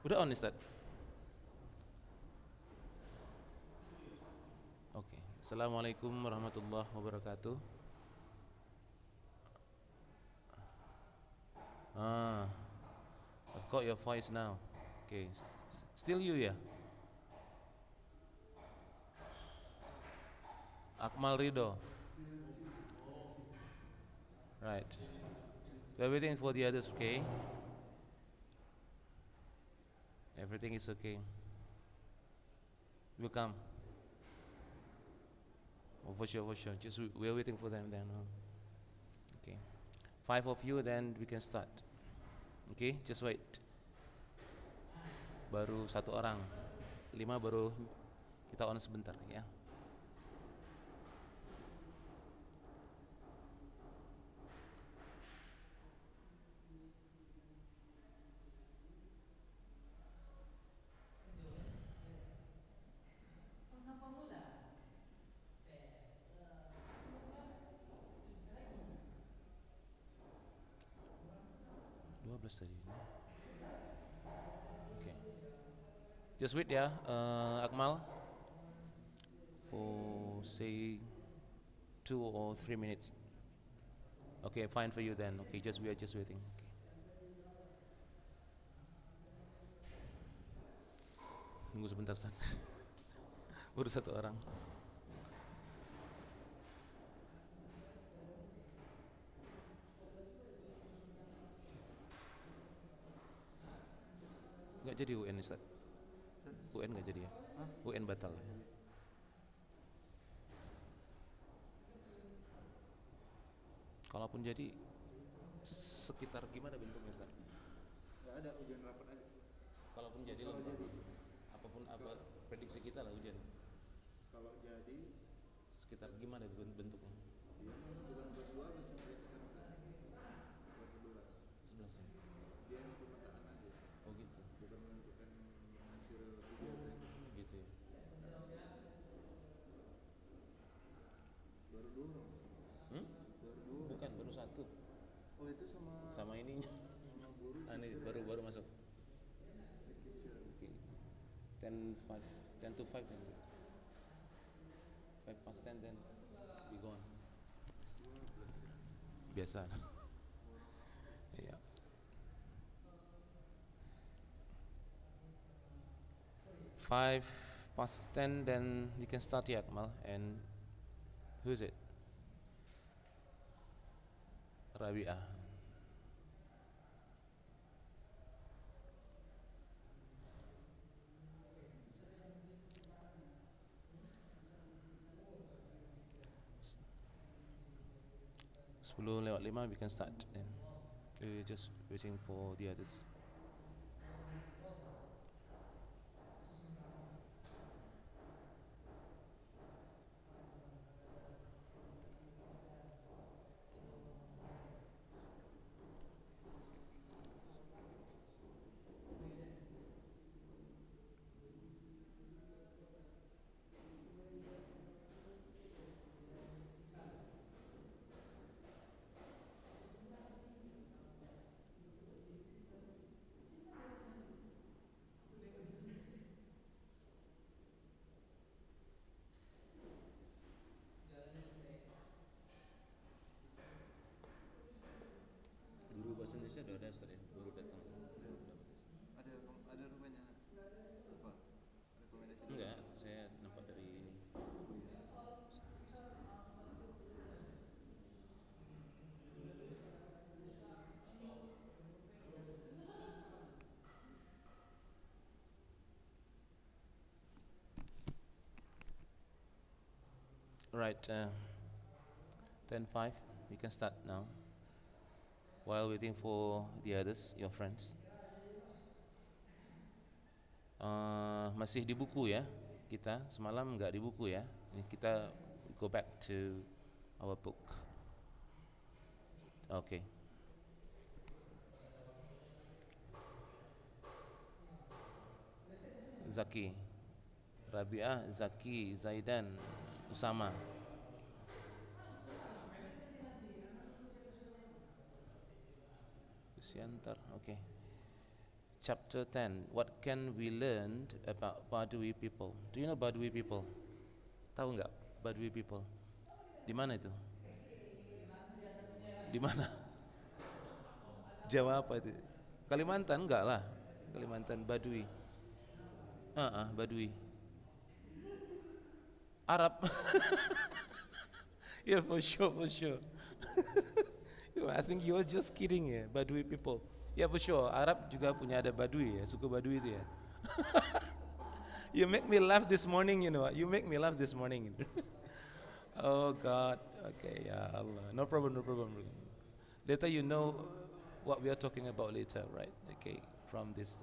Udah on Ustaz? Oke. Assalamualaikum warahmatullahi wabarakatuh. Ah, I've got your voice now. Okay. Still you ya? Akmal Ridho. Right. We're waiting for the others, okay? Everything is okay. Will come. Oh, for sure, for sure. Just we're waiting for them then. Okay. 5 of you, then we can start. Okay, just wait. Baru 1 orang. 5 baru kita on sebentar ya. Dua belas tadi. Okay. Just wait ya, Akmal. For say 2 or 3 minutes. Okay, fine for you then. Okay, we are just waiting. Okay. Tunggu sebentar, Ustaz. Baru 1 orang. Nggak jadi UN, Ustaz. UN nggak jadi ya? UN batal ya? Kalaupun jadi, sekitar gimana bentuknya, Ustaz? Nggak ada, ujian rapat aja. Kalaupun jadi Kalau lempar, jadi, apapun apa prediksi kita lah hujan. kalau jadi Sekitar gimana bentuknya? dia bukan kelas 12 yang dia sekarang kan, kelas 11. 11 ya? Dia hanya pemetaan aja, Oh gitu. bukan menentukan hasil ujian saya. Gitu ya. Baru 2 orang. Hmm? Baru 2 orang. Bukan, baru 1. Oh itu Sama ininya. sama guru. Ini baru masuk. Okay. 10 to 5 then. 5 past 10 then be gone. 12 ya. Biasa. Iya. 5 past 10 then you can start ya, Akmal. And who is it? Rabi'ah. Sepuluh lewat 5 we can start then. We're just waiting for the others. Guru bahasa Indonesia udah ada ya, baru datang. Ada rupanya apa? Rekomendasi? Enggak, saya nampak dari ini. Right, 10:05 we can start now. While waiting for the others, your friends. Masih di buku ya, kita semalam nggak di buku ya. Ini kita go back to our book. Okay. Zaki, Rabi'ah, Zaki, Zaidan, Usama. Usiantar, okay. chapter 10. What can we learn about Badui people? Do you know Badui people? Tahu nggak Badui people? Di mana itu? Di mana? Jawa apa itu? Kalimantan enggak lah. Kalimantan Badui. Badui. Arab. Yeah, for sure, for sure. I think you're just kidding ya, Badui people. Yeah, for sure. Arab juga punya ada Badui ya, suku Badui itu ya. You make me laugh this morning, you know. You make me laugh this morning. Oh God. Okay, ya Allah. No problem, no problem. Later you know what we are talking about later, right? Okay, from this.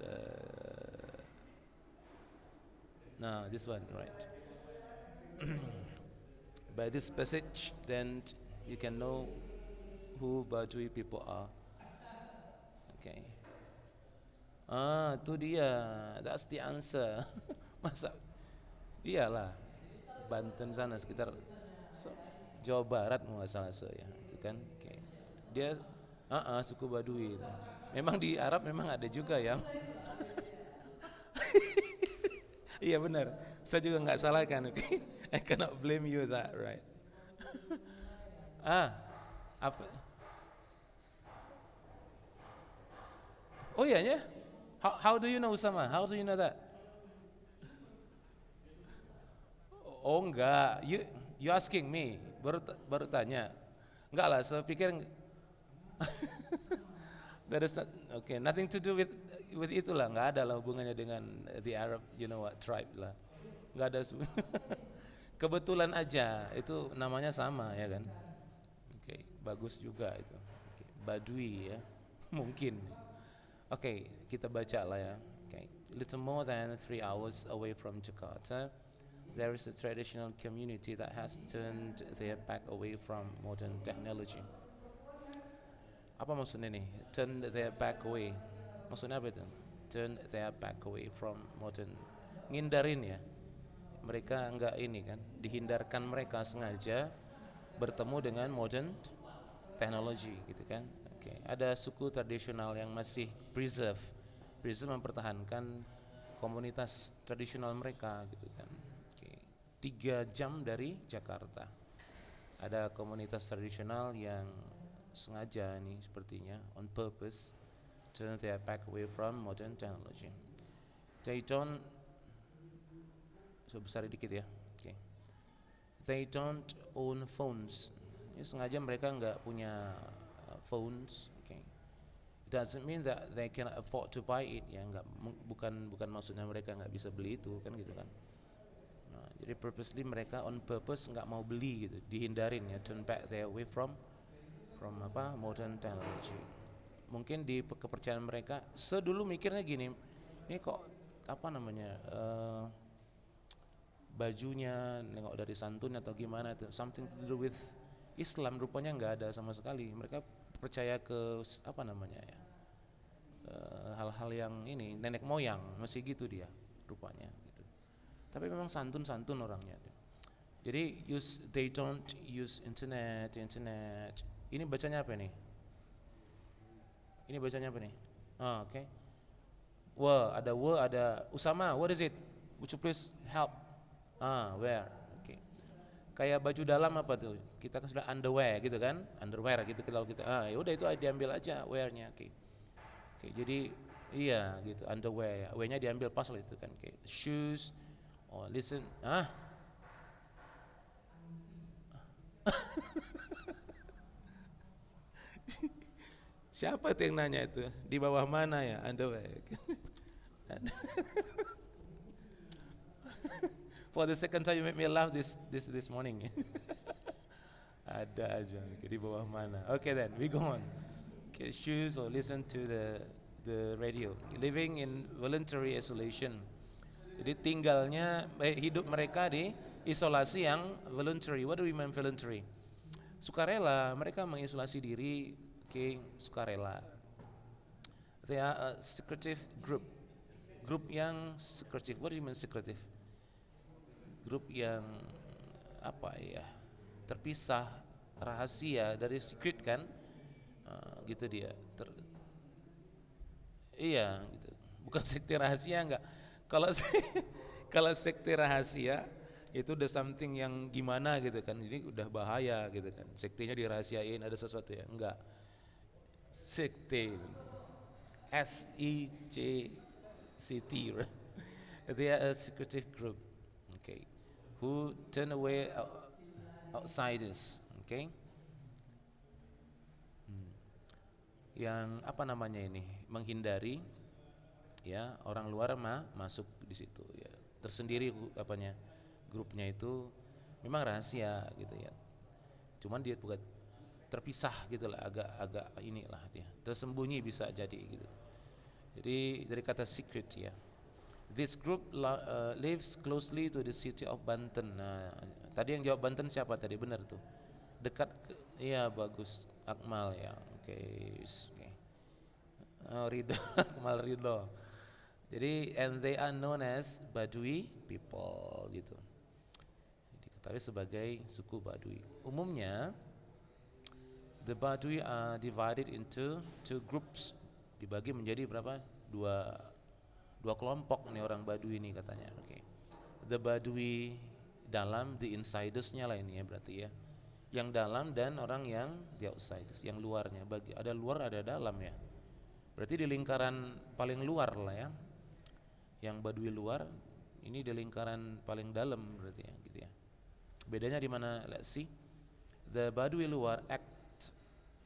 No, this one, right? By this passage, then you can know who Badui people are. Okay. Itu dia. That's the answer. Masa? Iyalah. Banten sana sekitar Jawa Barat mau nggak salah saya, itu kan. Okay. Dia, suku Badui. Memang di Arab memang ada juga yang. Iya benar. Saya juga nggak salah kan. Okay. I cannot blame you that, right? Apa? Oh iya ya? How do you know Usama? How do you know that? Oh enggak, you asking me, baru tanya. Enggak lah, saya pikir that is not, okay, nothing to do with itulah, enggak ada lah hubungannya dengan the Arab, you know what, tribe lah. Enggak ada. Kebetulan aja itu namanya sama ya kan. Oke, bagus juga itu. Okay, Badui ya. Mungkin. Oke, kita baca lah ya. Okay. Little more than 3 hours away from Jakarta, there is a traditional community that has turned their back away from modern technology. Apa maksudnya nih? Turn their back away. Maksudnya apa itu? Turn their back away from modern. Ngindarin ya. Mereka enggak ini kan, dihindarkan mereka sengaja bertemu dengan modern technology gitu kan. Okay. Ada suku tradisional yang masih preserve mempertahankan komunitas tradisional mereka gitu kan. Okay. 3 jam dari Jakarta ada komunitas tradisional yang sengaja nih sepertinya on purpose turn their back away from modern technology. They don't, besar dikit ya. Okay. They don't own phones. Ini sengaja mereka nggak punya phones. Okay. It doesn't mean that they can afford to buy it. Ya, bukan maksudnya mereka nggak bisa beli itu kan gitu kan. Nah, jadi purposely mereka on purpose nggak mau beli gitu, dihindarin ya, turn back their way from modern technology. Mungkin di kepercayaan mereka sedulu mikirnya gini, ini kok bajunya nengok dari santun atau gimana itu, something to do with Islam, rupanya nggak ada sama sekali. Mereka percaya ke hal-hal yang ini nenek moyang, masih gitu dia rupanya gitu. Tapi memang santun orangnya. Jadi they don't use internet. Ini bacanya apa nih? Okay. Ada Usama, what is it? Would you please help? Where? Okay. Kayak baju dalam apa tuh? Kita kan sudah underwear gitu kan? Underwear gitu kalau kita. Ya udah itu diambil aja wear-nya. Okay. Okay, jadi iya gitu, underwear. W-nya diambil pas lah itu kan. Okay. Shoes. Listen. Siapa itu yang nanya itu? Di bawah mana ya underwear? For the second time you make me laugh this morning. Ada aja di bawah mana. Okay then, we go on. Okay, shoes or listen to the radio. Living in voluntary isolation. Jadi hidup mereka di isolasi yang voluntary. What do we mean voluntary? Sukarela, mereka mengisolasi diri, sukarela. They are a secretive group. Grup yang secretive. What do you mean secretive? Grup yang terpisah, rahasia, dari secret kan, gitu dia. Iya gitu. bukan sekte rahasia enggak. Kalau kalau sekte rahasia itu udah something yang gimana gitu kan, ini udah bahaya gitu kan. Sektenya dirahasiain, ada sesuatu ya, enggak. Sekte SECT, right? They are a secretive group, okay, who turn away outsiders, okay. Yang apa namanya ini, menghindari ya orang luar masuk di situ ya. Tersendiri apanya, grupnya itu memang rahasia gitu ya. Cuman dia bukan terpisah gitu lah, agak inilah dia. Tersembunyi bisa jadi gitu. Jadi dari kata secret ya. This group lives closely to the city of Banten. Nah, tadi yang jawab Banten siapa tadi? Benar tuh. Dekat iya bagus. Akmal ya. Oke. Okay. Oh, Ridho, Akmal Ridho. Jadi and they are known as Badui people gitu. Diketahui sebagai suku Badui. Umumnya the Badui are divided into two groups. Dibagi menjadi berapa? Dua kelompok nih orang Badui ini katanya. Oke. Okay. The Badui dalam, the insidersnya lah ini ya berarti ya. Yang dalam dan orang yang the outsiders, yang luarnya. Ada luar ada dalam ya. Berarti di lingkaran paling luar lah ya. Yang Badui luar ini di lingkaran paling dalam berarti ya gitu ya. Bedanya di mana? Let's see. The Badui luar act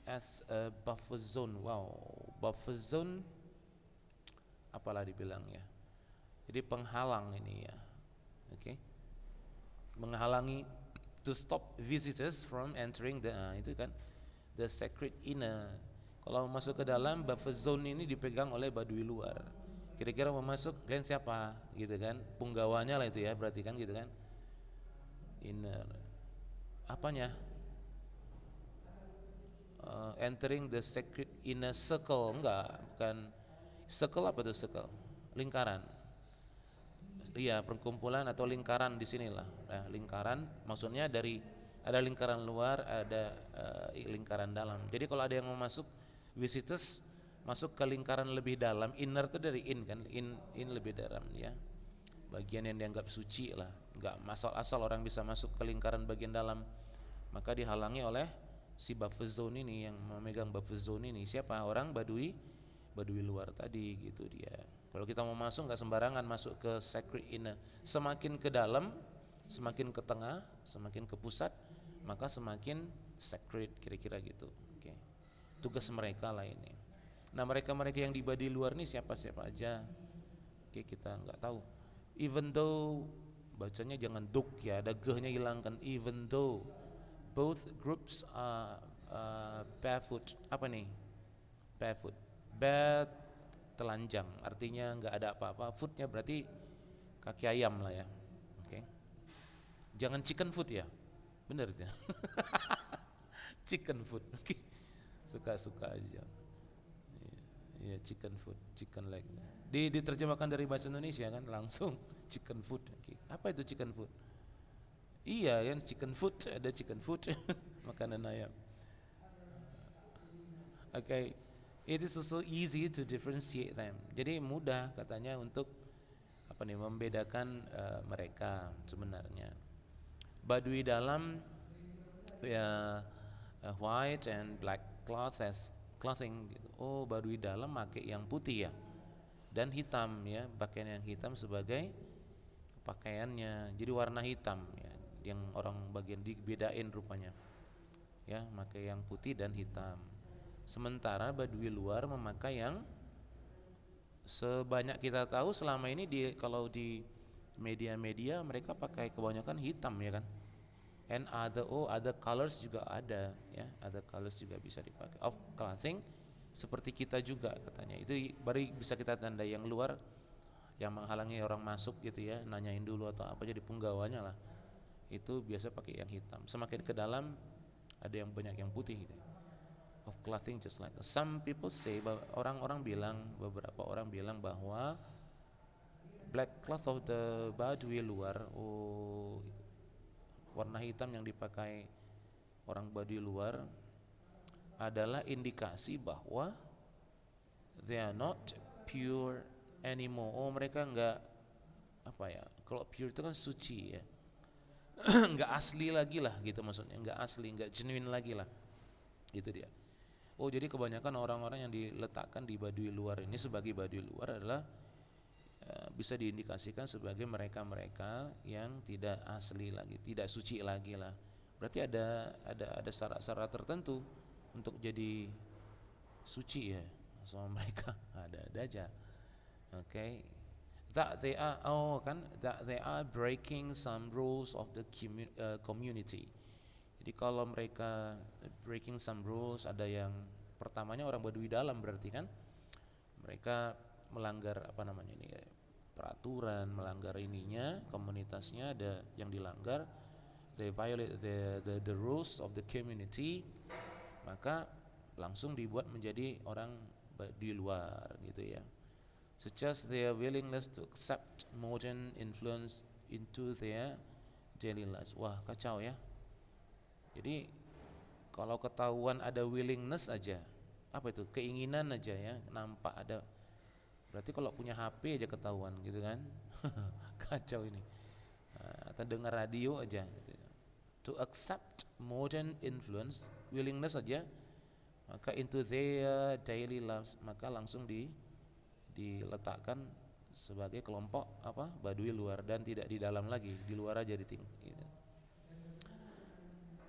as a buffer zone. Wow, buffer zone apalah dibilang ya. Jadi penghalang ini ya. Oke. Okay. Menghalangi to stop visitors from entering itu kan the sacred inner. Kalau masuk ke dalam buffer zone ini dipegang oleh Badui luar. Kira-kira mau masuk kalian siapa gitu kan? Punggawanya lah itu ya, berarti kan gitu kan. Inner. Apanya? Entering the sacred inner circle, enggak, bukan. Circle apa tuh circle? Lingkaran. Iya, perkumpulan atau lingkaran di sinilah. Nah, lingkaran maksudnya dari ada lingkaran luar, ada lingkaran dalam. Jadi kalau ada yang mau masuk visitors masuk ke lingkaran lebih dalam, inner itu dari in kan, in lebih dalam ya. Bagian yang dianggap suci lah, enggak asal orang bisa masuk ke lingkaran bagian dalam. Maka dihalangi oleh si buffer zone ini, yang memegang buffer zone ini siapa? Orang Badui luar tadi gitu dia. Kalau kita mau masuk nggak sembarangan masuk ke sacred inner. Semakin ke dalam, semakin ke tengah, semakin ke pusat, maka semakin sacred kira-kira gitu. Oke. Tugas mereka lah ini. Nah mereka yang di Badui luar ini siapa aja? Oke, kita nggak tahu. Even though bacanya jangan duk ya, ada g-nya hilangkan. Even though both groups are barefoot. Apa nih? Barefoot. Bare telanjang, artinya nggak ada apa-apa. Footnya berarti kaki ayam lah ya. Oke. Jangan chicken foot ya, bener ya. Chicken foot. Okay. Suka-suka aja. Ya chicken foot, chicken leg. Diterjemahkan dari bahasa Indonesia kan langsung chicken foot. Okay. Apa itu chicken foot? Iya kan chicken foot, ada chicken foot makanan ayam. Oke. Okay. It is also easy to differentiate them. Jadi mudah katanya untuk membedakan mereka sebenarnya. Badui dalam ya white and black clothing gitu. Oh, Badui dalam pakai yang putih ya. Dan hitam ya, pakaian yang hitam sebagai pakaiannya. Jadi warna hitam ya, yang orang bagian dibedain rupanya. Ya, pakai yang putih dan hitam. Sementara Badui luar memakai yang sebanyak kita tahu selama ini kalau di media-media mereka pakai kebanyakan hitam ya kan. And other colors juga ada ya, other colors juga bisa dipakai. Of clothing seperti kita juga katanya. Itu baru bisa kita tandai. Yang luar yang menghalangi orang masuk gitu ya, nanyain dulu atau apa jadi punggawanya lah. Itu biasa pakai yang hitam. Semakin ke dalam ada yang banyak yang putih gitu. Of clothing just like some people say, beberapa orang bilang bahwa black cloth of the Badui luar, warna hitam yang dipakai orang Badui luar adalah indikasi bahwa they are not pure anymore. Oh, mereka nggak apa ya? Kalau pure itu kan suci ya. Nggak asli lagi lah gitu maksudnya, nggak asli, nggak genuine lagi lah. Gitu dia. Oh, jadi kebanyakan orang-orang yang diletakkan di Baduy luar ini sebagai Baduy luar adalah bisa diindikasikan sebagai mereka-mereka yang tidak asli lagi, tidak suci lagi lah. Berarti ada syarat-syarat tertentu untuk jadi suci ya sama mereka. Ada aja. Okay. That they are breaking some rules of the community. Jadi kalau mereka breaking some rules, ada yang pertamanya orang Baduy dalam berarti kan mereka melanggar apa namanya ini peraturan, melanggar ininya, komunitasnya ada yang dilanggar, they violate the rules of the community, maka langsung dibuat menjadi orang di luar gitu ya. Such as their willingness to accept modern influence into their daily lives. Wah, kacau ya. Jadi kalau ketahuan ada willingness aja, apa itu? Keinginan aja ya, nampak ada. Berarti kalau punya HP aja ketahuan gitu kan. Kacau ini. Atau dengar radio aja gitu. To accept modern influence, willingness aja, maka into their daily lives, maka langsung diletakkan sebagai kelompok apa? Baduy luar dan tidak di dalam lagi, di luar aja gitu.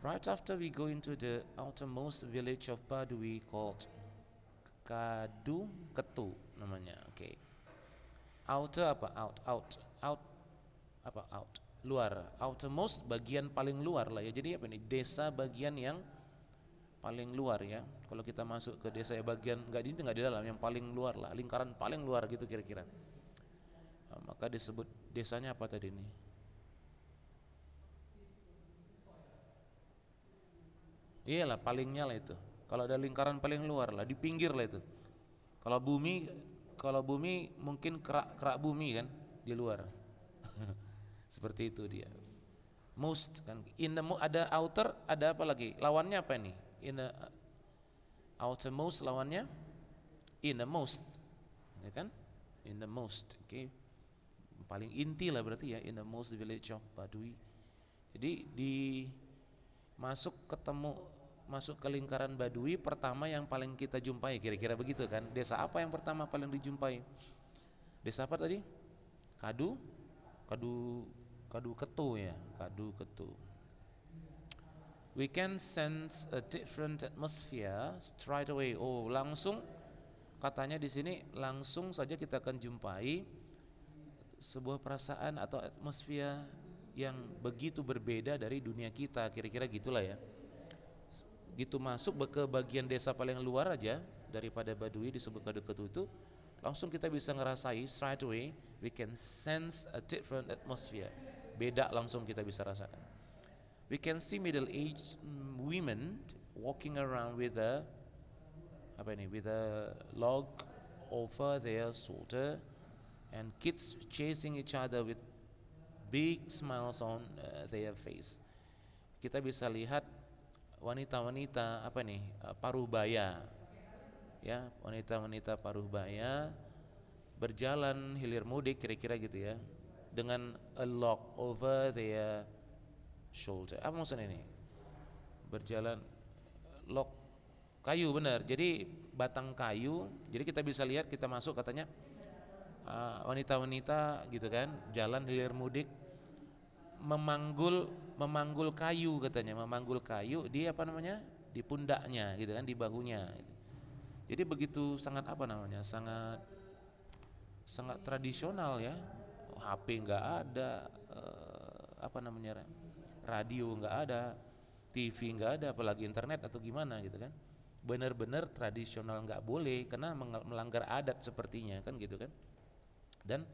Right after we go into the outermost village of Baduy called Kadu Ketu namanya. Oke. Outer apa? Out apa? Out. Luar. Outermost bagian paling luar lah ya. Jadi apa ini? Desa bagian yang paling luar ya. Kalau kita masuk ke desa ya bagian enggak di dalam, yang paling luar lah, lingkaran paling luar gitu kira-kira. Maka disebut desanya apa tadi ini? Iyalah palingnya lah itu. Kalau ada lingkaran paling luar lah, di pinggir lah itu. Kalau bumi mungkin kerak bumi kan di luar. Seperti itu dia. Most kan ada outer, ada apa lagi? Lawannya apa nih? In the outermost lawannya innermost. Ya kan? In the most, okay? Paling inti lah berarti ya, in the most village of Baduy. Jadi masuk ke lingkaran Baduy pertama yang paling kita jumpai, kira-kira begitu kan. Desa apa yang pertama paling dijumpai? Desa apa tadi? Kadu Ketu ya, Kadu Ketu. We can sense a different atmosphere straight away. Oh, langsung katanya di sini langsung saja kita akan jumpai sebuah perasaan atau atmosfer yang begitu berbeda dari dunia kita, kira-kira gitulah ya. Gitu masuk ke bagian desa paling luar aja daripada Baduy disebut Kadu Ketu itu, langsung kita bisa ngerasai straight away, we can sense a different atmosphere. Beda langsung kita bisa rasakan. We can see middle-aged women walking around with a log over their shoulder and kids chasing each other with big smiles on their face. Kita bisa lihat wanita-wanita paruh baya, ya, wanita-wanita paruh baya berjalan hilir mudik kira-kira gitu ya, dengan a log over their shoulder. Apa maksudnya ini? Berjalan log kayu, benar. Jadi batang kayu. Jadi kita bisa lihat, kita masuk katanya wanita-wanita gitu kan, jalan hilir mudik memanggul kayu katanya, memanggul kayu di di pundaknya gitu kan, di bahunya gitu. Jadi begitu sangat sangat tradisional ya. HP nggak ada, radio nggak ada, TV nggak ada, apalagi internet atau gimana gitu kan. Benar-benar tradisional, nggak boleh karena melanggar adat sepertinya kan gitu kan. Dan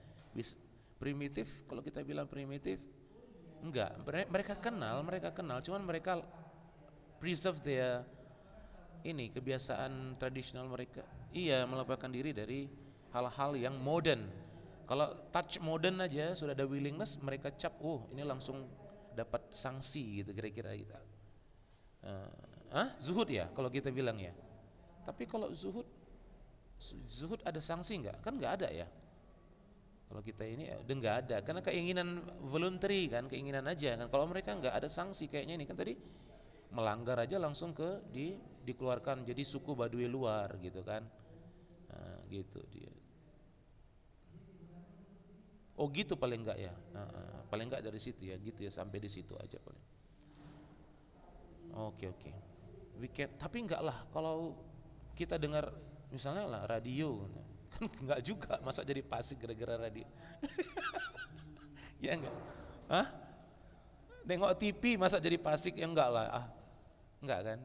primitif, kalau kita bilang primitif, enggak, mereka kenal, cuman mereka preserve their kebiasaan tradisional mereka. Iya, melepaskan diri dari hal-hal yang modern. Kalau touch modern aja sudah ada willingness, mereka cap, ini langsung dapat sanksi gitu kira-kira kita. Zuhud ya kalau kita bilang ya. Tapi kalau zuhud ada sanksi enggak? Kan enggak ada ya. Kalau kita ini udah nggak ada, karena keinginan voluntary kan, keinginan aja kan. Kalau mereka nggak ada sanksi kayaknya ini kan tadi melanggar aja langsung dikeluarkan jadi suku Baduy luar gitu kan. Nah, gitu dia. Oh gitu paling enggak ya. Paling enggak dari situ ya, gitu ya, sampai di situ aja paling. Oke oke. Weekend, tapi enggak lah kalau kita dengar misalnya lah radio kan enggak juga masa jadi Pasig gara-gara radio. Ya enggak? Hah? Nengok TV masa jadi Pasig ya enggak lah. Enggak kan?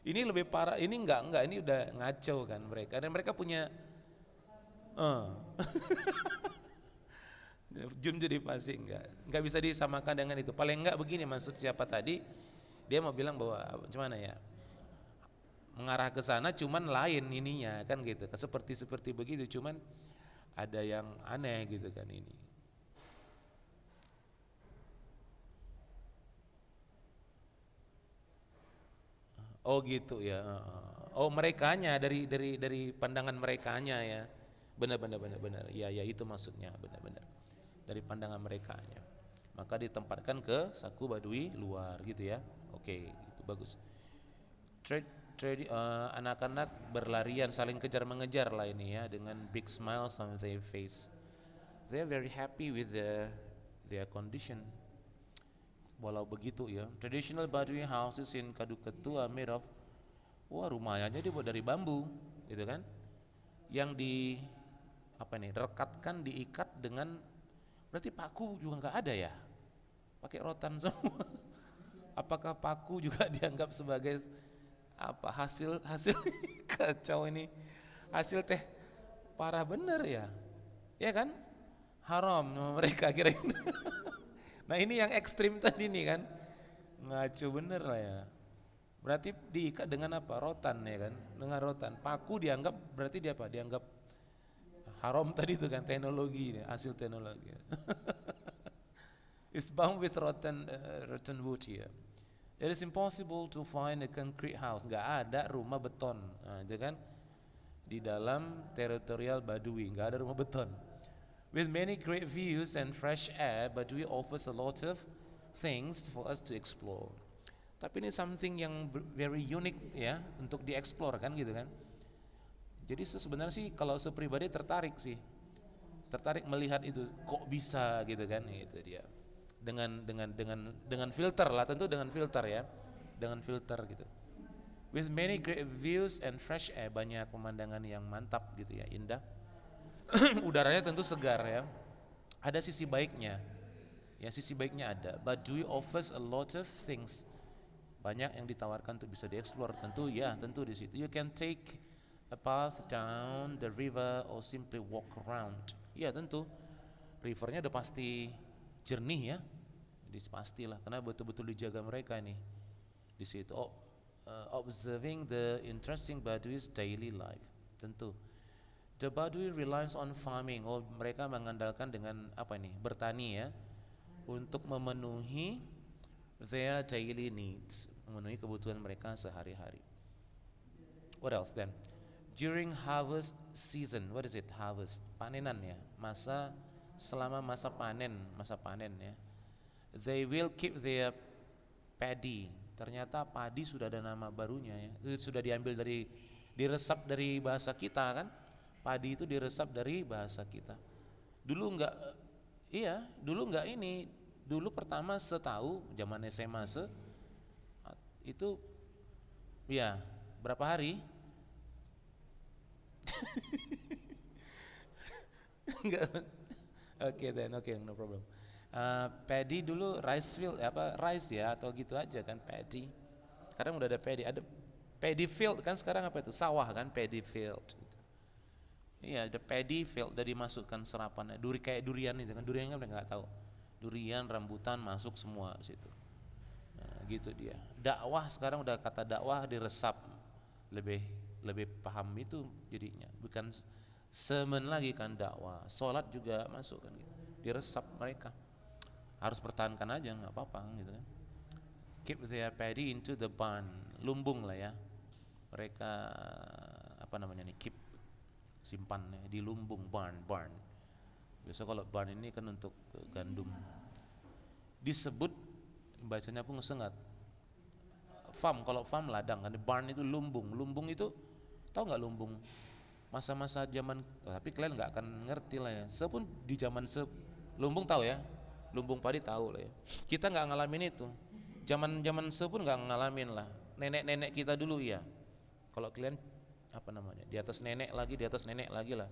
Ini lebih parah, ini enggak, ini udah ngaco kan mereka. Dan mereka punya Jum jadi Pasig enggak bisa disamakan dengan itu. Paling enggak begini maksud siapa tadi? Dia mau bilang bahwa gimana ya? Mengarah ke sana cuman lain ininya kan gitu. Seperti begitu cuman ada yang aneh gitu kan ini. Oh gitu ya. Oh merekanya dari pandangan merekanya ya. Benar. Ya itu maksudnya benar. Dari pandangan merekanya. Maka ditempatkan ke saku Baduy luar gitu ya. Oke, itu bagus. Anak-anak berlarian saling kejar mengejar lah ini ya dengan big smiles on their face. They are very happy with their condition. Walau begitu ya, traditional Baduy houses in Kaduketu are made of, wah rumahnya aja dibuat dari bambu, gitu kan? Yang rekatkan, diikat dengan, berarti paku juga nggak ada ya? Pakai rotan semua. Apakah paku juga dianggap sebagai hasil kacau ini? Hasil teh parah bener ya? Ya kan? Haram mereka kira-kira. Nah ini yang ekstrim tadi nih kan, ngaco bener lah ya. Berarti diikat dengan apa? Rotan ya kan, dengan rotan. Paku dianggap berarti dia apa? Dianggap haram tadi itu kan, teknologi ini, hasil teknologi. It's bound with rotten wood ya. It is impossible to find a concrete house. Gak ada rumah beton, nah, kan? Di dalam teritorial Baduy gak ada rumah beton. With many great views and fresh air, Baduy offers a lot of things for us to explore. Tapi ini something yang very unique ya untuk dieksplor kan gitu kan. Jadi sebenarnya sih kalau sepribadi tertarik melihat itu kok bisa gitu kan, itu dia. Dengan filter lah, tentu dengan filter ya, dengan filter gitu. With many great views and fresh air, banyak pemandangan yang mantap gitu ya, indah. Udaranya tentu segar ya. Ada sisi baiknya. Ya sisi baiknya ada. Baduy offers a lot of things. Banyak yang ditawarkan untuk bisa dieksplor. Tentu di situ. You can take a path down the river or simply walk around. Ya tentu. Rivernya udah pasti jernih ya. Jadi pastilah karena betul-betul dijaga mereka nih di situ. Observing the interesting Baduy's daily life. Tentu. The Baduy relies on farming. Mereka mengandalkan dengan bertani ya, untuk memenuhi their daily needs, memenuhi kebutuhan mereka sehari-hari. What else then? During harvest season, what is it? Harvest, panenan ya, selama masa panen ya. They will keep their paddy. Ternyata padi sudah ada nama barunya ya. Itu sudah diresap dari bahasa kita kan? Padi itu diresap dari bahasa kita. Dulu enggak ini. Dulu pertama setahu zaman SMA itu ya berapa hari? Enggak. Oke, no problem. Paddy dulu rice field rice ya atau gitu aja kan paddy. Sekarang udah ada paddy field kan, sekarang apa itu? Sawah kan, paddy field. Iya, the paddy field dari masukkan serapan kayak durian itu kan, durian kan nggak tahu, durian rambutan masuk semua situ. Nah, gitu dia. Dakwah sekarang udah kata dakwah diresap, lebih paham itu jadinya, bukan semen lagi kan dakwah. Sholat juga masuk kan gitu, diresap mereka. Harus pertahankan aja nggak apa-apa gitu kan. Keep their paddy into the barn, lumbung lah ya. Mereka keep simpan ya, di lumbung barn. Biasa kalau barn ini kan untuk gandum. Disebut bacanya pun sengat. Farm, kalau farm ladang kan, barn itu lumbung. Lumbung itu tahu nggak lumbung? Masa-masa zaman, tapi kalian nggak akan ngerti lah ya. Sepun di zaman lumbung tahu ya, lumbung padi tahu lah ya. Kita nggak ngalamin itu. Zaman sepun nggak ngalamin lah. Nenek-nenek kita dulu ya. Kalau kalian apa namanya? Di atas nenek lagi lah.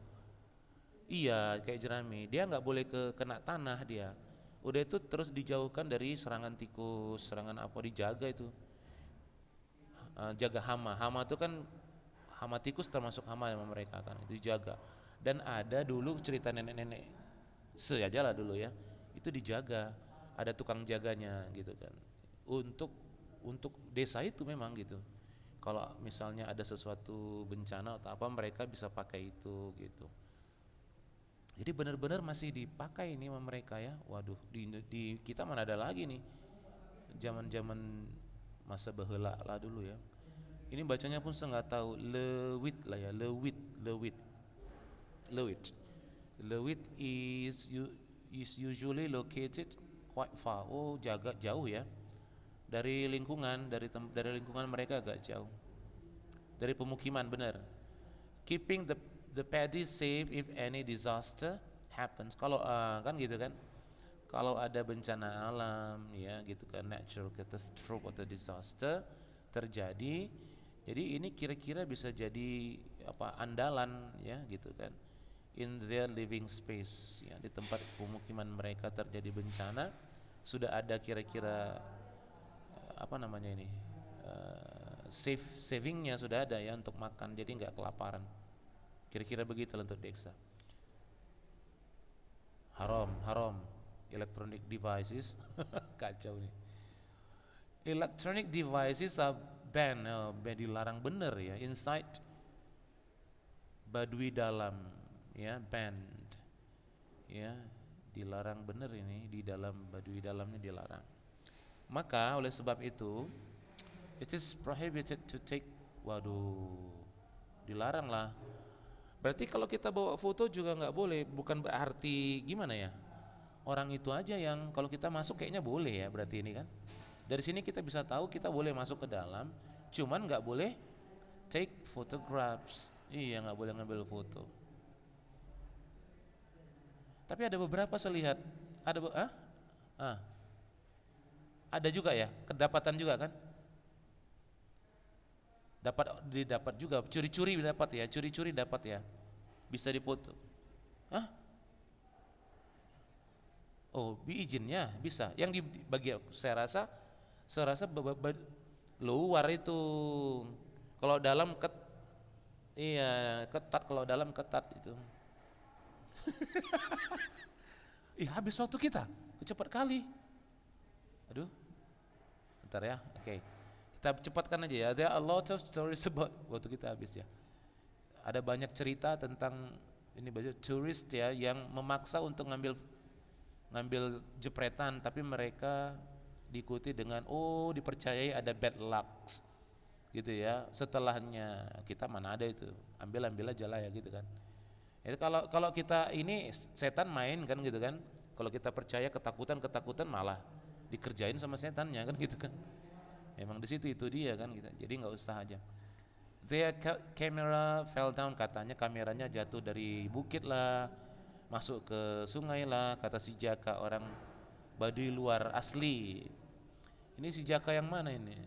Iya, kayak jerami. Dia nggak boleh kena tanah dia. Udah itu terus dijauhkan dari serangan tikus, serangan apa, dijaga itu. Jaga hama. Hama itu kan hama tikus termasuk hama sama mereka kan, itu dijaga. Dan ada dulu cerita nenek-nenek seaja lah dulu ya, itu dijaga, ada tukang jaganya gitu kan. Untuk desa itu memang gitu. Kalau misalnya ada sesuatu bencana atau apa, mereka bisa pakai itu gitu. Jadi benar-benar masih dipakai ini sama mereka ya. Waduh, di kita mana ada lagi nih. Zaman-zaman masa baheula lah dulu ya. Ini bacanya pun saya nggak tahu, lewit lah ya, lewit. Lewit is usually located quite far. Oh, jauh ya. Dari lingkungan, dari lingkungan mereka agak jauh. Dari pemukiman benar. Keeping the paddy safe if any disaster happens. Kalau kan gitu kan. Kalau ada bencana alam ya gitu kan, natural catastrophe atau disaster terjadi, jadi ini kira-kira bisa jadi apa, andalan ya gitu kan, in their living space ya, di tempat pemukiman mereka terjadi bencana sudah ada kira-kira apa namanya ini, savingnya sudah ada ya untuk makan, jadi nggak kelaparan. Kira-kira begitu untuk desa. Haram electronic devices. Kacau nih, electronic devices are banned, dilarang bener ya, inside Baduy Dalam ya, banned ya, dilarang bener ini, di dalam Baduy Dalamnya dilarang. Maka oleh sebab itu it is prohibited to take, waduh, dilarang lah. Berarti kalau kita bawa foto juga nggak boleh, bukan berarti gimana ya, orang itu aja yang kalau kita masuk kayaknya boleh ya, berarti ini kan. Dari sini kita bisa tahu kita boleh masuk ke dalam, cuman nggak boleh take photographs. Iya, nggak boleh ngambil foto. Tapi ada beberapa saya lihat, ada juga ya, kedapatan juga kan? Didapat juga, curi-curi dapat ya, bisa dipoto. Oh, izinnya bisa. Yang di bagian saya rasa luar itu. Kalau dalam ketat, kalau dalam ketat itu. Habis waktu kita, cepat kali. Aduh, bentar ya, oke. Kita cepatkan aja ya. There are a lot of stories about, waktu kita habis ya. Ada banyak cerita tentang ini turis ya yang memaksa untuk ngambil jepretan, tapi mereka diikuti dengan dipercayai ada bad luck gitu ya. Setelahnya kita mana ada itu, ambil aja lah ya gitu kan. Itu kalau kita ini setan main kan gitu kan. Kalau kita percaya ketakutan malah dikerjain sama setannya kan gitu kan. Emang di situ itu dia kan gitu. Jadi nggak usah aja. Their camera fell down, katanya kameranya jatuh dari bukit lah, masuk ke sungai lah, kata si Jaka, orang Baduy luar asli. Ini si Jaka yang mana ini?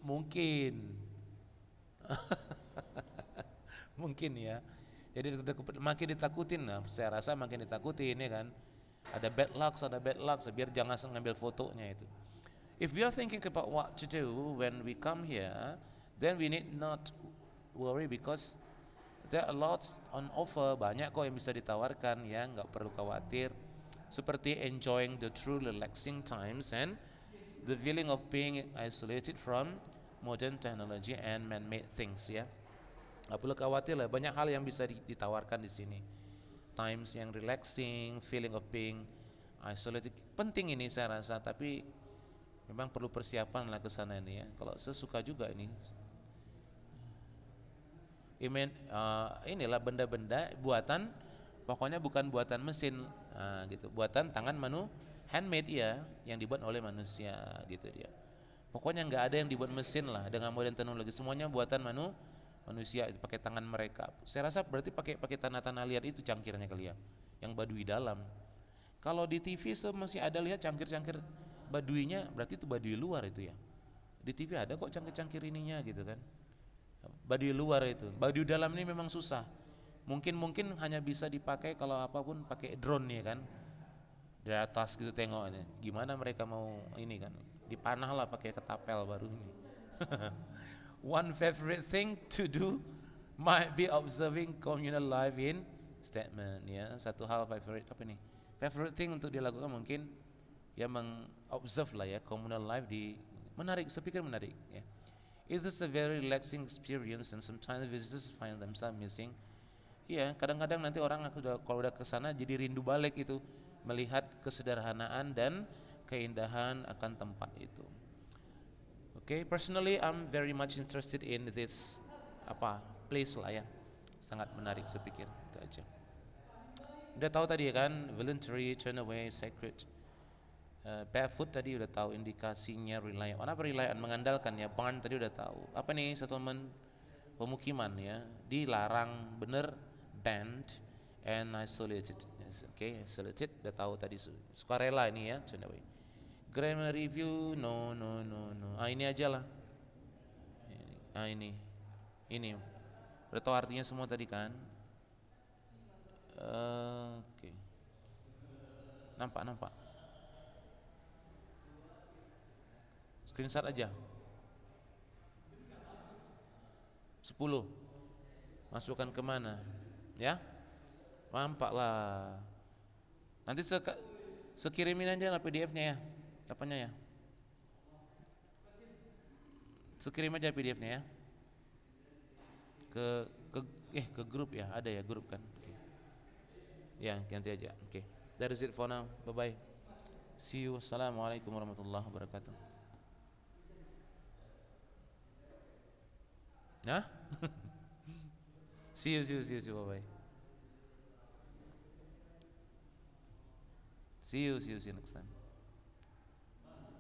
Mungkin mungkin ya. Jadi makin ditakutin, nah, saya rasa makin ditakutin ya kan. Ada bad luck, biar jangan ngambil fotonya itu. If we are thinking about what to do when we come here, then we need not worry because there are lots on offer, banyak kok yang bisa ditawarkan ya, nggak perlu khawatir. Seperti enjoying the true relaxing times and the feeling of being isolated from modern technology and man-made things ya. Nggak perlu khawatir lah, banyak hal yang bisa ditawarkan di sini. Times yang relaxing, feeling of being isolated, penting ini saya rasa, tapi memang perlu persiapan lah ke sana ini ya. Kalau saya suka juga ini. inilah benda-benda buatan, pokoknya bukan buatan mesin, gitu, buatan tangan handmade ya, yang dibuat oleh manusia gitu dia. Pokoknya nggak ada yang dibuat mesin lah dengan modern teknologi, semuanya buatan manusia itu pakai tangan mereka. Saya rasa berarti pakai tanah-tanah liat itu cangkirnya kali ya, yang Baduy dalam. Kalau di TV masih ada lihat cangkir-cangkir Baduinya, berarti itu Baduy luar itu ya. Di TV ada kok cangkir-cangkir ininya gitu kan. Baduy luar itu. Baduy dalam ini memang susah. Mungkin hanya bisa dipakai kalau apapun pakai drone ya kan. Dari atas gitu tengoknya. Gimana mereka mau ini kan? Dipanah lah pakai ketapel baru ini. One favorite thing to do might be observing communal life in statement ya. Satu hal favorite apa nih? Favorite thing untuk dilakukan mungkin ya mengobserve lah ya communal life di menarik, saya pikir menarik ya. It is a very relaxing experience and sometimes visitors find themselves missing. Iya, kadang-kadang nanti orang kalau udah kesana jadi rindu balik itu, melihat kesederhanaan dan keindahan akan tempat itu. Okay, personally I'm very much interested in this place lah ya, sangat menarik saya pikir itu aja. Udah tahu tadi ya kan, voluntary, turn away, sacred. Barefoot tadi udah tahu indikasinya, reliant. Apa reliant? Mengandalkan ya. Barn tadi udah tahu. Apa nih, settlement, pemukiman ya, dilarang, bener, banned and isolated. Yes, okay, isolated udah tahu tadi. Sukarela ini ya, turn away. Grammar review, no. Ini aja lah. Ini udah tahu artinya semua tadi kan. Oke. Nampak. Screenshot aja. 10. Masukkan kemana? Ya? Nampak lah. Nanti sekirimin aja lah PDF-nya ya. Apanya ya? Sekirim aja PDF-nya ya. Ke grup ya, ada ya grup kan. Okay. Ya, ganti aja. Oke. Okay. That is it for now. Bye bye. See you. Assalamualaikum warahmatullahi wabarakatuh. Hah? See you. Bye bye. See you next time.